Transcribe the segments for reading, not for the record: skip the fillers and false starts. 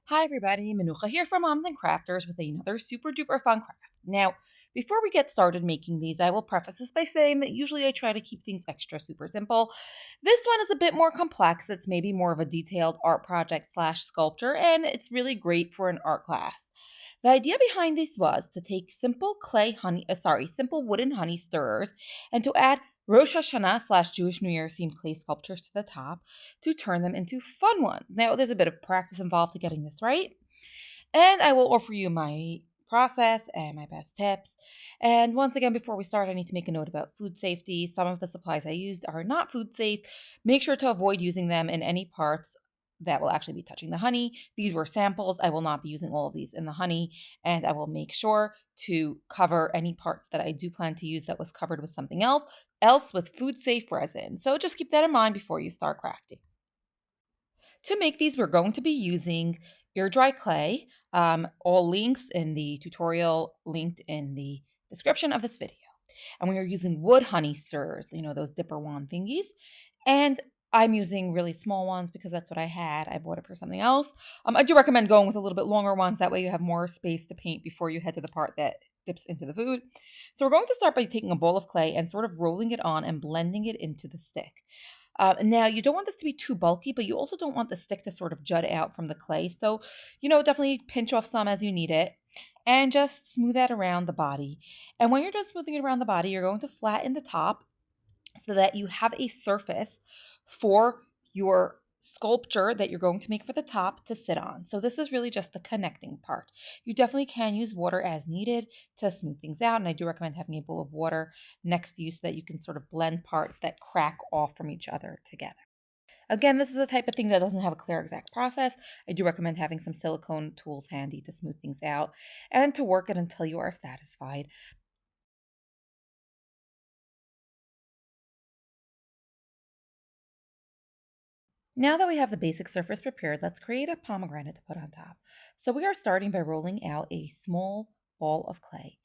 Hi everybody, Manucha here from Moms and Crafters with another super duper fun craft. Now, before we get started making these, I will preface this by saying that usually I try to keep things extra super simple. This one is a bit more complex. It's maybe more of a detailed art project slash sculpture, and it's really great for an art class. The idea behind this was to take simple wooden honey stirrers and to add Rosh Hashanah slash Jewish New Year themed clay sculptures to the top to turn them into fun ones. Now, there's a bit of practice involved to getting this right, and I will offer you my process and my best tips. And once again, before we start, I need to make a note about food safety. Some of the supplies I used are not food safe. Make sure to avoid using them in any parts that will actually be touching the honey. These were samples. I will not be using all of these in the honey, and I will make sure to cover any parts that I do plan to use that was covered with something else with food safe resin. So just keep that in mind before you start crafting. To make these, we're going to be using air dry clay. All links in the tutorial linked in the description of this video. And we are using wood honey stirrers, those dipper wand thingies. And I'm using really small ones because that's what I had. I bought it for something else. I do recommend going with a little bit longer ones. That way you have more space to paint before you head to the part that dips into the food. So we're going to start by taking a bowl of clay and sort of rolling it on and blending it into the stick. Now, you don't want this to be too bulky, but you also don't want the stick to sort of jut out from the clay. So, definitely pinch off some as you need it and just smooth that around the body. And when you're done smoothing it around the body, you're going to flatten the top so that you have a surface for your sculpture that you're going to make for the top to sit on. So this is really just the connecting part. You definitely can use water as needed to smooth things out, and I do recommend having a bowl of water next to you so that you can sort of blend parts that crack off from each other together. Again, this is the type of thing that doesn't have a clear exact process. I do recommend having some silicone tools handy to smooth things out and to work it until you are satisfied. Now that we have the basic surface prepared, let's create a pomegranate to put on top. So we are starting by rolling out a small ball of clay.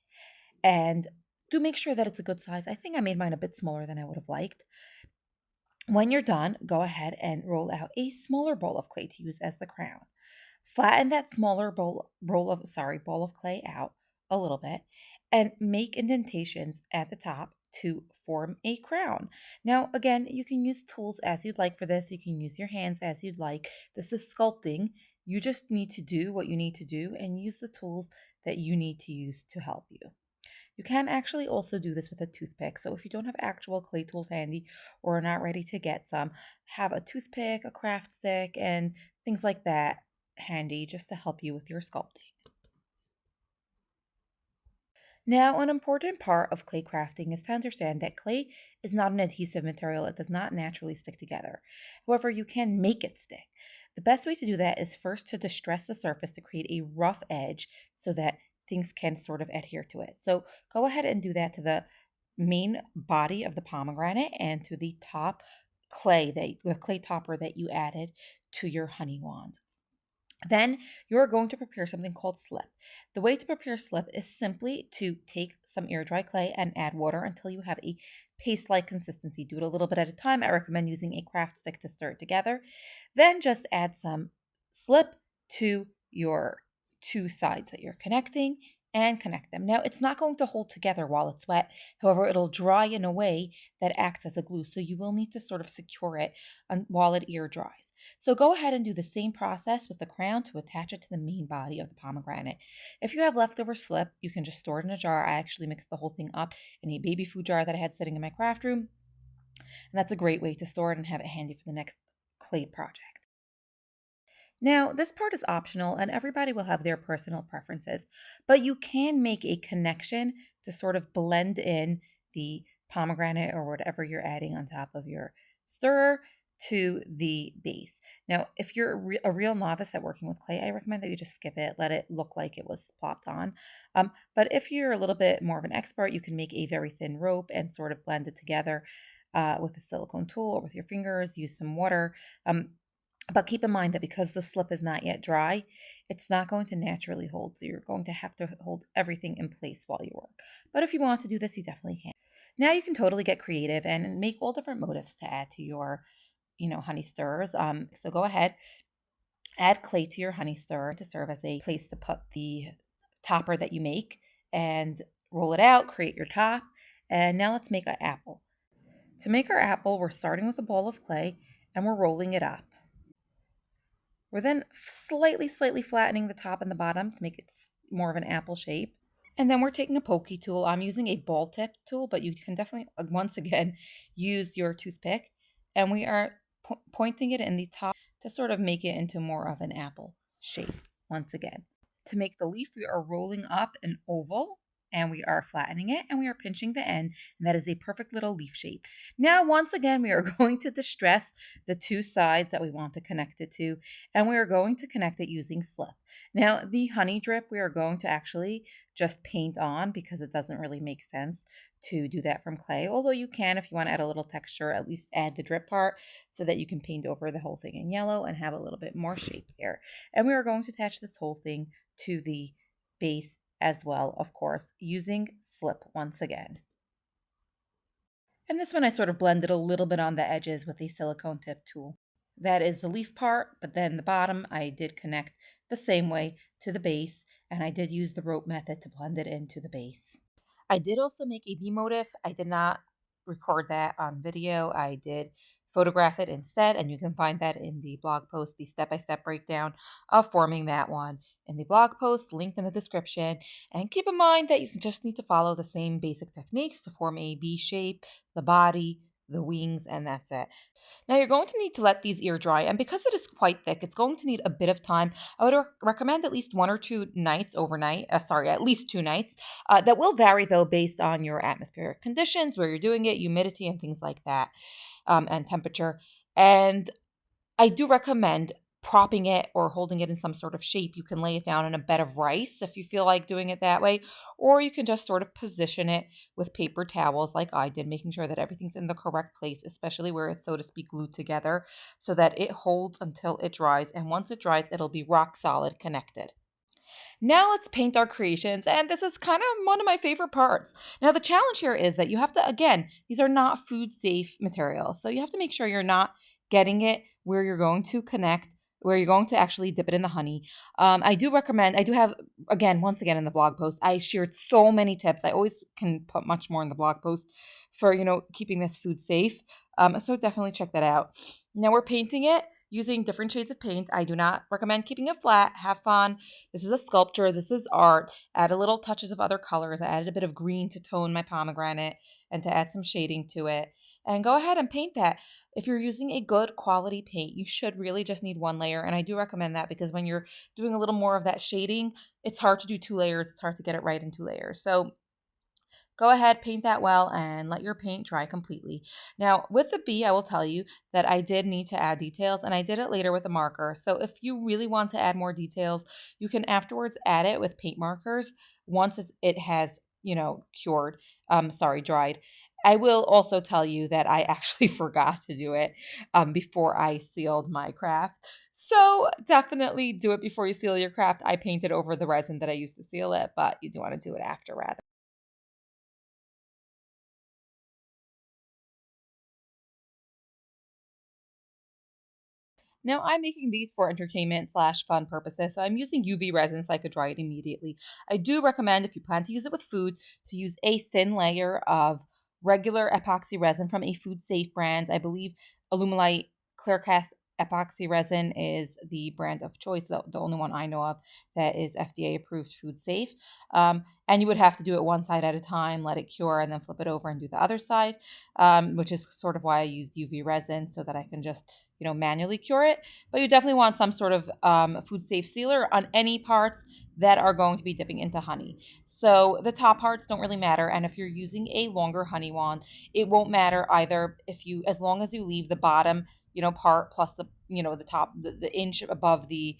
And do make sure that it's a good size. I think I made mine a bit smaller than I would have liked. When you're done, go ahead and roll out a smaller ball of clay to use as the crown. Flatten that smaller ball of clay out a little bit and make indentations at the top to form a crown. Now, again, you can use tools as you'd like for this. You can use your hands as you'd like. This is sculpting. You just need to do what you need to do and use the tools that you need to use to help you. You can actually also do this with a toothpick. So if you don't have actual clay tools handy or are not ready to get some, have a toothpick, a craft stick, and things like that handy just to help you with your sculpting. Now, an important part of clay crafting is to understand that clay is not an adhesive material. It does not naturally stick together. However, you can make it stick. The best way to do that is first to distress the surface to create a rough edge so that things can sort of adhere to it. So go ahead and do that to the main body of the pomegranate and to the top the clay topper that you added to your honey wand. Then you're going to prepare something called slip. The way to prepare slip is simply to take some air dry clay and add water until you have a paste like consistency. Do it a little bit at a time. I recommend using a craft stick to stir it together. Then just add some slip to your two sides that you're connecting and connect them. Now, it's not going to hold together while it's wet. However, it'll dry in a way that acts as a glue. So you will need to sort of secure it while it air dries. So go ahead and do the same process with the crown to attach it to the main body of the pomegranate. If you have leftover slip, you can just store it in a jar. I actually mixed the whole thing up in a baby food jar that I had sitting in my craft room. And that's a great way to store it and have it handy for the next clay project. Now, this part is optional and everybody will have their personal preferences, but you can make a connection to sort of blend in the pomegranate or whatever you're adding on top of your stirrer to the base. Now, if you're a real novice at working with clay, I recommend that you just skip it, let it look like it was plopped on. But if you're a little bit more of an expert, you can make a very thin rope and sort of blend it together with a silicone tool or with your fingers, use some water. But keep in mind that because the slip is not yet dry, it's not going to naturally hold. So you're going to have to hold everything in place while you work. But if you want to do this, you definitely can. Now you can totally get creative and make all different motifs to add to your, honey stirrers. So go ahead Add clay to your honey stir to serve as a place to put the topper that you make, and roll it out, create your top. And now let's make an apple. To make our apple, we're starting with a ball of clay and we're rolling it up. We're then slightly flattening the top and the bottom to make it more of an apple shape. And then we're taking a pokey tool. I'm using a ball tip tool, but you can definitely, once again, use your toothpick. And we are pointing it in the top to sort of make it into more of an apple shape once again. To make the leaf, we are rolling up an oval and we are flattening it and we are pinching the end, and that is a perfect little leaf shape. Now, once again, we are going to distress the two sides that we want to connect it to, and we are going to connect it using slip. Now, the honey drip, we are going to actually just paint on because it doesn't really make sense to do that from clay. Although you can, if you want to add a little texture, at least add the drip part so that you can paint over the whole thing in yellow and have a little bit more shape there. And we are going to attach this whole thing to the base as well, of course, using slip once again. And this one I sort of blended a little bit on the edges with the silicone tip tool. That is the leaf part, but then the bottom I did connect the same way to the base, and I did use the rope method to blend it into the base. I did also make a bee motif. I did not record that on video. I did photograph it instead, and you can find that in the blog post, the step-by-step breakdown of forming that one in the blog post linked in the description. And keep in mind that you just need to follow the same basic techniques to form a bee shape, the body, the wings, and that's it. Now you're going to need to let these air dry, and because it is quite thick, it's going to need a bit of time. I would recommend at least 1 or 2 nights overnight. At least 2 nights. That will vary though based on your atmospheric conditions, where you're doing it, humidity, and things like that, and temperature. And I do recommend propping it or holding it in some sort of shape. You can lay it down in a bed of rice if you feel like doing it that way, or you can just sort of position it with paper towels like I did, making sure that everything's in the correct place, especially where it's, so to speak, glued together, so that it holds until it dries. And once it dries, it'll be rock solid connected. Now let's paint our creations, and this is kind of one of my favorite parts. Now the challenge here is that you have to, again, these are not food safe materials, so you have to make sure you're not getting it where you're going to connect, where you're going to actually dip it in the honey. I do recommend, I do have, again, once again in the blog post, I shared so many tips. I always can put much more in the blog post for, keeping this food safe. So definitely check that out. Now we're painting it using different shades of paint. I do not recommend keeping it flat. Have fun. This is a sculpture. This is art. Add a little touches of other colors. I added a bit of green to tone my pomegranate and to add some shading to it. And go ahead and paint that. If you're using a good quality paint, you should really just need one layer. And I do recommend that because when you're doing a little more of that shading, it's hard to do 2 layers. It's hard to get it right in 2 layers. So go ahead, paint that well, and let your paint dry completely. Now, with the bee, I will tell you that I did need to add details, and I did it later with a marker. So if you really want to add more details, you can afterwards add it with paint markers once it has, dried. I will also tell you that I actually forgot to do it before I sealed my craft. So definitely do it before you seal your craft. I painted over the resin that I used to seal it, but you do want to do it after rather. Now I'm making these for entertainment slash fun purposes, so I'm using UV resin so I could dry it immediately. I do recommend, if you plan to use it with food, to use a thin layer of regular epoxy resin from a food safe brand. I believe Alumilite Clearcast epoxy resin is the brand of choice, the only one I know of that is FDA approved food safe. And you would have to do it one side at a time, let it cure, and then flip it over and do the other side, which is sort of why I used UV resin so that I can just manually cure it. But you definitely want some sort of food safe sealer on any parts that are going to be dipping into honey. So the top parts don't really matter. And if you're using a longer honey wand, it won't matter either as long as you leave the bottom, part plus the top, the inch above the,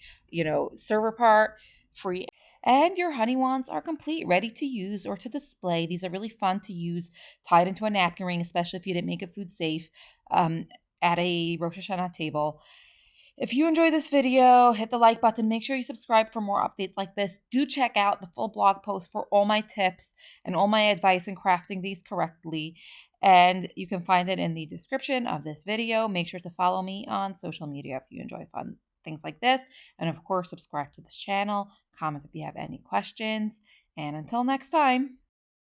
server part free. And your honey wands are complete, ready to use or to display. These are really fun to use, tied into a napkin ring, especially if you didn't make it food safe. Um, at a Rosh Hashanah table. If you enjoyed this video, hit the like button. Make sure you subscribe for more updates like this. Do check out the full blog post for all my tips and all my advice in crafting these correctly. And you can find it in the description of this video. Make sure to follow me on social media if you enjoy fun things like this. And of course, subscribe to this channel, comment if you have any questions. And until next time.